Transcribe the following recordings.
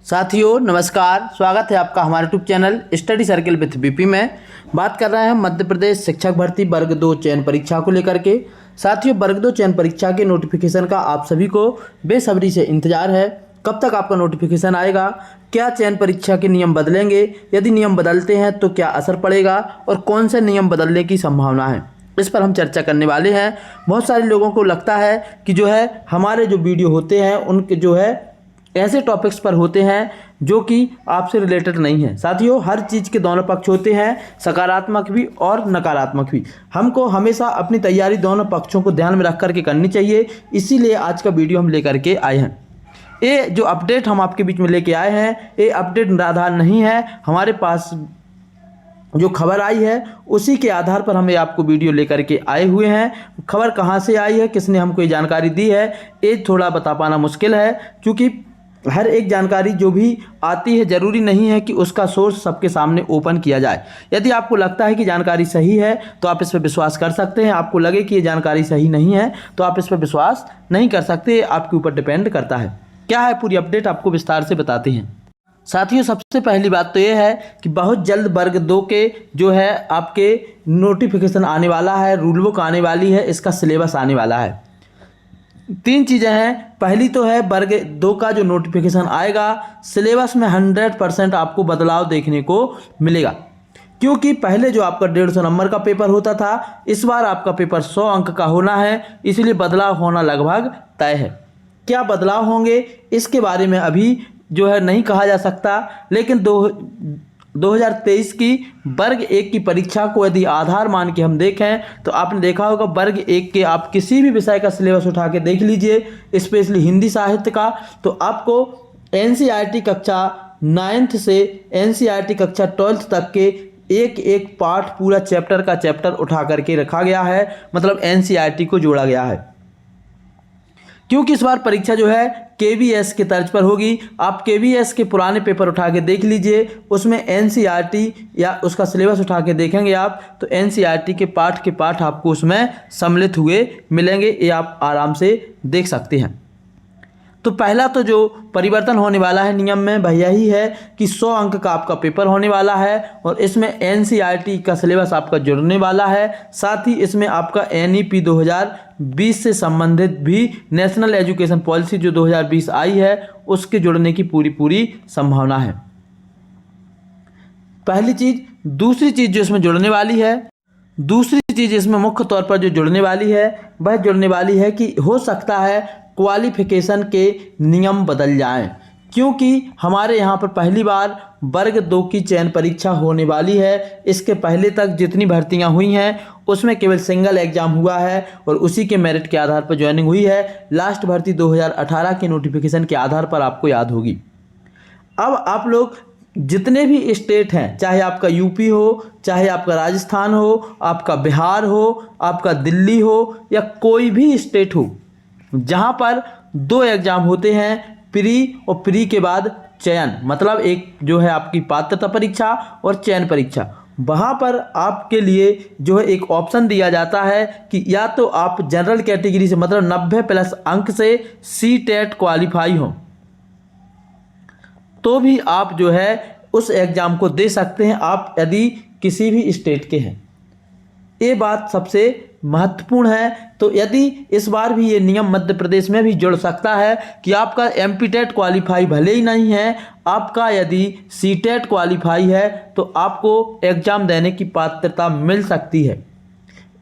साथियों नमस्कार, स्वागत है आपका हमारे YouTube channel study circle with BP में। बात कर रहे हैं मध्य प्रदेश शिक्षक भर्ती वर्ग 2 चयन परीक्षा को लेकर के। साथियों, वर्ग 2 चयन परीक्षा के नोटिफिकेशन का आप सभी को बेसब्री से इंतजार है। कब तक आपका नोटिफिकेशन आएगा? क्या चयन परीक्षा के नियम बदलेंगे? यदि नियम बदलते हैं तो क्या असर पड़ेगा और कौन से नियम बदलने की संभावना है, इस पर हम चर्चा करने वाले हैं। बहुत सारे लोगों को लगता है कि जो है हमारे जो वीडियो होते हैं उनके जो है ऐसे टॉपिक्स पर होते हैं जो कि आपसे रिलेटेड नहीं है। साथियों, हर चीज़ के दोनों पक्ष होते हैं, सकारात्मक भी और नकारात्मक भी। हमको हमेशा अपनी तैयारी दोनों पक्षों को ध्यान में रख करके करनी चाहिए। इसीलिए आज का वीडियो हम लेकर के आए हैं। ये जो अपडेट हम आपके बीच में लेके आए हैं, ये अपडेट निराधार नहीं है। हमारे पास जो खबर आई है उसी के आधार पर हम ये आपको वीडियो लेकर के आए हुए हैं। खबर कहाँ से आई है, किसने हमको ये जानकारी दी है, ये थोड़ा बता पाना मुश्किल है, क्योंकि हर एक जानकारी जो भी आती है ज़रूरी नहीं है कि उसका सोर्स सबके सामने ओपन किया जाए। यदि आपको लगता है कि जानकारी सही है तो आप इस पर विश्वास कर सकते हैं। आपको लगे कि ये जानकारी सही नहीं है तो आप इस पर विश्वास नहीं कर सकते। आपके ऊपर डिपेंड करता है। क्या है पूरी अपडेट, आपको विस्तार से बताते हैं। साथियों, सबसे पहली बात तो ये है कि बहुत जल्द वर्ग 2 के जो है आपके नोटिफिकेशन आने वाला है, रूल बुक आने वाली है, इसका सिलेबस आने वाला है। 3 चीज़ें हैं। पहली तो है वर्ग 2 का जो नोटिफिकेशन आएगा, सिलेबस में 100% आपको बदलाव देखने को मिलेगा। क्योंकि पहले जो आपका 150 नंबर का पेपर होता था, इस बार आपका पेपर 100 अंक का होना है, इसलिए बदलाव होना लगभग तय है। क्या बदलाव होंगे इसके बारे में अभी जो है नहीं कहा जा सकता, लेकिन 2023 की वर्ग 1 की परीक्षा को यदि आधार मान के हम देखें तो आपने देखा होगा वर्ग 1 के आप किसी भी विषय का सिलेबस उठा के देख लीजिए, स्पेशली हिंदी साहित्य का, तो आपको एनसीईआरटी कक्षा 9th से एनसीईआरटी कक्षा 12th तक के एक एक पार्ट, पूरा चैप्टर का चैप्टर उठा करके रखा गया है, मतलब एनसीईआरटी को जोड़ा गया है। क्योंकि इस बार परीक्षा जो है केवीएस के तर्ज पर होगी। आप केवीएस के पुराने पेपर उठा के देख लीजिए, उसमें एनसीईआरटी या उसका सिलेबस उठा के देखेंगे आप तो एनसीईआरटी के पाठ आपको उसमें सम्मिलित हुए मिलेंगे। ये आप आराम से देख सकते हैं। तो पहला तो जो परिवर्तन होने वाला है नियम में वह यही है कि 100 अंक का आपका पेपर होने वाला है और इसमें एनसीईआरटी का सिलेबस आपका जुड़ने वाला है। साथ ही इसमें आपका एनईपी 2020 से संबंधित भी नेशनल एजुकेशन पॉलिसी जो 2020 आई है उसके जुड़ने की पूरी संभावना है। पहली चीज़। दूसरी चीज़ जो इसमें जुड़ने वाली है, दूसरी चीज़ इसमें मुख्य तौर पर जो जुड़ने वाली है वह जुड़ने वाली है कि हो सकता है क्वालिफिकेशन के नियम बदल जाएं, क्योंकि हमारे यहाँ पर पहली बार वर्ग 2 की चयन परीक्षा होने वाली है। इसके पहले तक जितनी भर्तियाँ हुई हैं उसमें केवल सिंगल एग्जाम हुआ है और उसी के मेरिट के आधार पर ज्वाइनिंग हुई है। लास्ट भर्ती 2018 के नोटिफिकेशन के आधार पर आपको याद होगी। अब आप लोग जितने भी स्टेट हैं, चाहे आपका यूपी हो, चाहे आपका राजस्थान हो, आपका बिहार हो, आपका दिल्ली हो या कोई भी स्टेट हो जहां पर 2 एग्जाम होते हैं, प्री और प्री के बाद चयन, मतलब एक जो है आपकी पात्रता परीक्षा और चयन परीक्षा, वहां पर आपके लिए जो है एक ऑप्शन दिया जाता है कि या तो आप जनरल कैटेगरी से मतलब 90+ अंक से सीटेट क्वालिफाई हो तो भी आप जो है उस एग्ज़ाम को दे सकते हैं, आप यदि किसी भी स्टेट के हैं। ये बात सबसे महत्वपूर्ण है। तो यदि इस बार भी ये नियम मध्य प्रदेश में भी जुड़ सकता है कि आपका एमपीटेट क्वालिफाई भले ही नहीं है, आपका यदि सीटेट क्वालिफाई है तो आपको एग्ज़ाम देने की पात्रता मिल सकती है।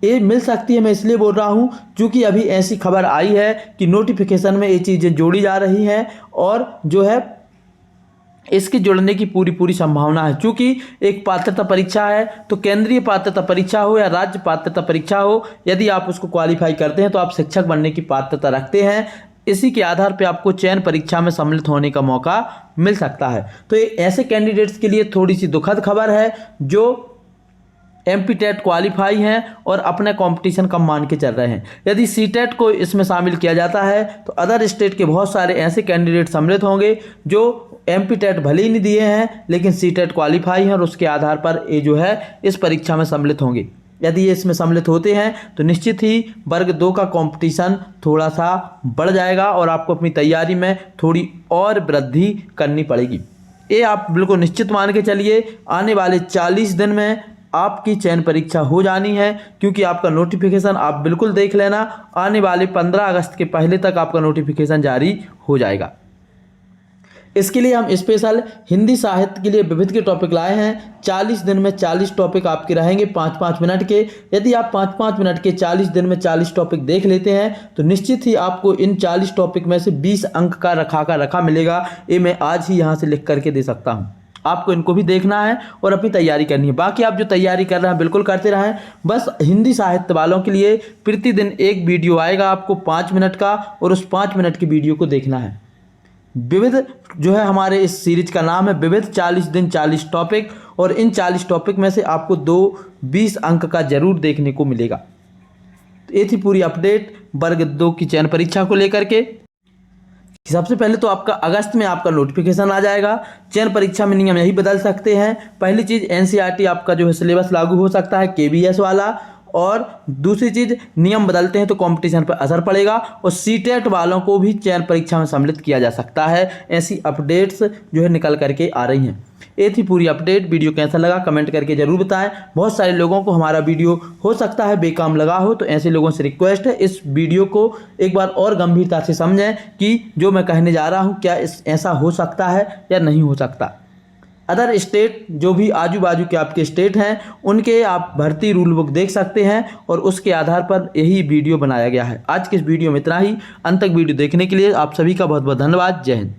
ये मिल सकती है मैं इसलिए बोल रहा हूँ क्योंकि अभी ऐसी खबर आई है कि नोटिफिकेशन में ये चीज़ें जोड़ी जा रही हैं और जो है इसके जुड़ने की पूरी संभावना है। क्योंकि एक पात्रता परीक्षा है तो केंद्रीय पात्रता परीक्षा हो या राज्य पात्रता परीक्षा हो, यदि आप उसको क्वालिफाई करते हैं तो आप शिक्षक बनने की पात्रता रखते हैं। इसी के आधार पे आपको चयन परीक्षा में सम्मिलित होने का मौका मिल सकता है। तो ये ऐसे कैंडिडेट्स के लिए थोड़ी सी दुखद खबर है जो एमपीटेट क्वालिफाई हैं और अपने कंपटीशन कम मान के चल रहे हैं। यदि सीटेट को इसमें शामिल किया जाता है तो अदर स्टेट के बहुत सारे ऐसे कैंडिडेट सम्मिलित होंगे जो एमपीटेट भले ही नहीं दिए हैं लेकिन सीटेट क्वालिफाई हैं और उसके आधार पर ये जो है इस परीक्षा में सम्मिलित होंगे। यदि ये इसमें सम्मिलित होते हैं तो निश्चित ही वर्ग 2 का कंपटीशन थोड़ा सा बढ़ जाएगा और आपको अपनी तैयारी में थोड़ी और वृद्धि करनी पड़ेगी। ये आप बिल्कुल निश्चित मान के चलिए, आने वाले 40 दिन में आपकी चयन परीक्षा हो जानी है, क्योंकि आपका नोटिफिकेशन आप बिल्कुल देख लेना, आने वाले 15 अगस्त के पहले तक आपका नोटिफिकेशन जारी हो जाएगा। इसके लिए हम स्पेशल हिंदी साहित्य के लिए विविध के टॉपिक लाए हैं। 40 दिन में 40 टॉपिक आपके रहेंगे 5-5 मिनट के। यदि आप 5-5 मिनट के 40 दिन में 40 टॉपिक देख लेते हैं तो निश्चित ही आपको इन 40 टॉपिक में से 20 अंक का रखा मिलेगा। ये मैं आज ही यहाँ से लिख करके दे सकता हूँ। आपको इनको भी देखना है और अपनी तैयारी करनी है। बाकी आप जो तैयारी कर रहे हैं बिल्कुल करते रहें। बस हिंदी साहित्य वालों के लिए प्रतिदिन एक वीडियो आएगा आपको 5 मिनट का, और उस 5 मिनट की वीडियो को देखना है। विविध जो है हमारे इस सीरीज का नाम है विविध 40 दिन 40 टॉपिक, और इन 40 टॉपिक में से आपको 20 अंक का जरूर देखने को मिलेगा। तो ये थी पूरी अपडेट वर्ग 2 की चयन परीक्षा को लेकर के। सबसे पहले तो आपका अगस्त में आपका नोटिफिकेशन आ जाएगा। चयन परीक्षा में नियम यही बदल सकते हैं। पहली चीज़ एनसीईआरटी आपका जो है सिलेबस लागू हो सकता है केबीएस वाला, और दूसरी चीज़ नियम बदलते हैं तो कंपटीशन पर असर पड़ेगा, और सीटेट वालों को भी चयन परीक्षा में सम्मिलित किया जा सकता है। ऐसी अपडेट्स जो है निकल करके आ रही हैं। ये थी पूरी अपडेट। वीडियो कैसा लगा कमेंट करके जरूर बताएं। बहुत सारे लोगों को हमारा वीडियो हो सकता है बेकाम लगा हो, तो ऐसे लोगों से रिक्वेस्ट है इस वीडियो को एक बार और गंभीरता से समझें कि जो मैं कहने जा रहा हूँ क्या ऐसा हो सकता है या नहीं हो सकता। अदर स्टेट जो भी आजू बाजू के आपके स्टेट हैं उनके आप भर्ती रूल बुक देख सकते हैं, और उसके आधार पर यही वीडियो बनाया गया है। आज के इस वीडियो में इतना ही। अंत तक वीडियो देखने के लिए आप सभी का बहुत बहुत धन्यवाद। जय हिंद।